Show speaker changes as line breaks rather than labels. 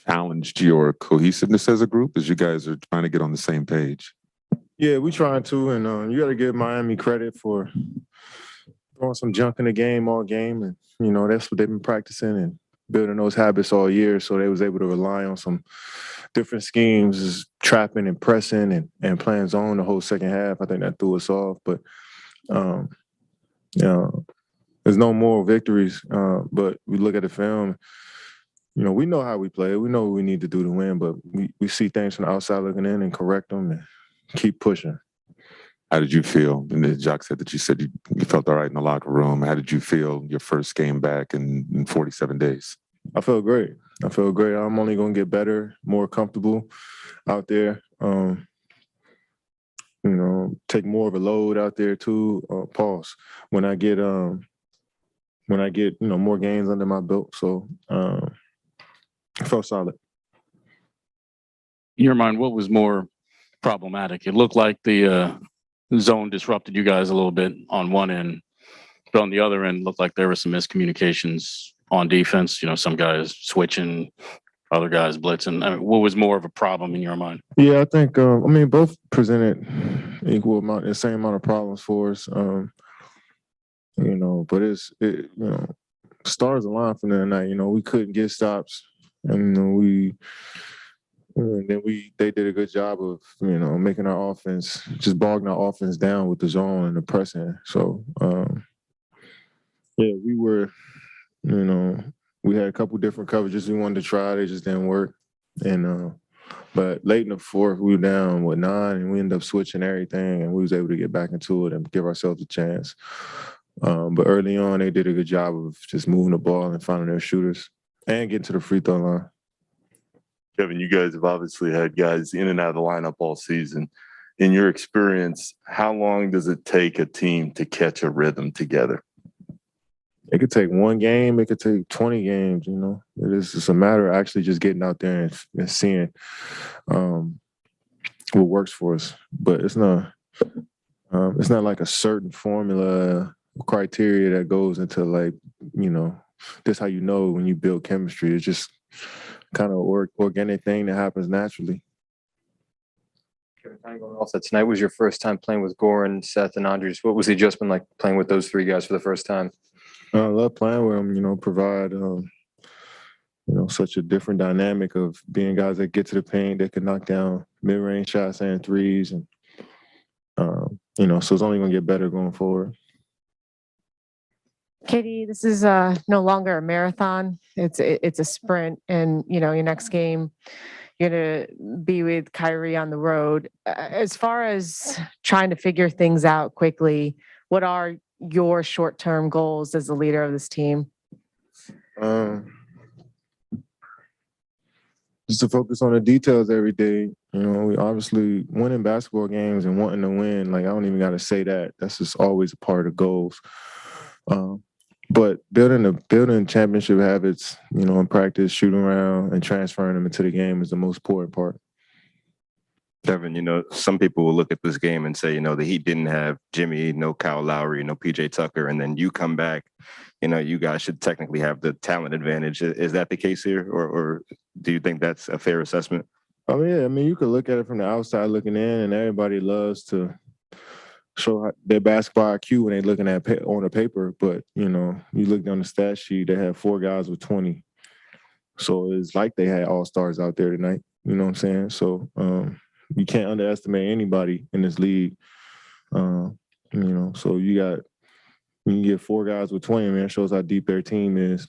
challenged your cohesiveness as a group as you guys are trying to get on the same page?
Yeah, we trying to, and you got to give Miami credit for throwing some junk in the game all game, and that's what they've been practicing and building those habits all year. So they was able to rely on some different schemes, trapping and pressing and playing zone the whole second half. I think that threw us off, but there's no moral victories. But we look at the film. We know how we play. We know what we need to do to win, but we see things from the outside looking in and correct them and keep pushing.
How did you feel? And Jacques said that you said you felt all right in the locker room. How did you feel your first game back in 47 days?
I felt great. I'm only going to get better, more comfortable out there. Take more of a load out there too. Pause. When I get more games under my belt. So I felt solid.
In your mind, what was more problematic? It looked like the zone disrupted you guys a little bit on one end, but on the other end, looked like there were some miscommunications on defense. Some guys switching, other guys blitzing. I mean, what was more of a problem in your mind?
Yeah, I think both presented the same amount of problems for us. But stars aligned from the night. We couldn't get stops, and they did a good job of making our offense, just bogging our offense down with the zone and the pressing. So we were, we had a couple different coverages we wanted to try. They just didn't work. And but late in the fourth, we were down 9, and we ended up switching everything, and we was able to get back into it and give ourselves a chance. But early on, they did a good job of just moving the ball and finding their shooters and getting to the free throw line.
Kevin, you guys have obviously had guys in and out of the lineup all season. In your experience, how long does it take a team to catch a rhythm together?
It could take one game. It could take 20 games, It is just a matter of actually just getting out there and seeing what works for us. But it's not like a certain formula criteria that goes into this how when you build chemistry. It's just kind of organic thing that happens naturally.
Kevin, kind of going off that, tonight was your first time playing with Goran, Seth, and Andres. What was the adjustment like playing with those three guys for the first time?
I love playing with them. Provide such a different dynamic of being guys that get to the paint, that can knock down mid-range shots and threes, and so it's only going to get better going forward.
Katie, this is no longer a marathon. It's a sprint, and your next game, you're gonna be with Kyrie on the road. As far as trying to figure things out quickly, what are your short-term goals as the leader of this team?
Just to focus on the details every day. We obviously winning basketball games and wanting to win. Like, I don't even got to say that. That's just always a part of goals. But building championship habits, in practice, shooting around and transferring them into the game is the most important part.
Kevin, some people will look at this game and say, the Heat didn't have Jimmy, no Kyle Lowry, no PJ Tucker, and then you come back, you guys should technically have the talent advantage. Is that the case here, or do you think that's a fair assessment?
Oh yeah, you could look at it from the outside looking in, and everybody loves to show their basketball IQ when they're looking at on the paper. But you look down the stat sheet, they have 4 guys with 20, so it's like they had all-stars out there tonight. You know what I'm saying? So you can't underestimate anybody in this league. So when you get 4 guys with 20, man, it shows how deep their team is.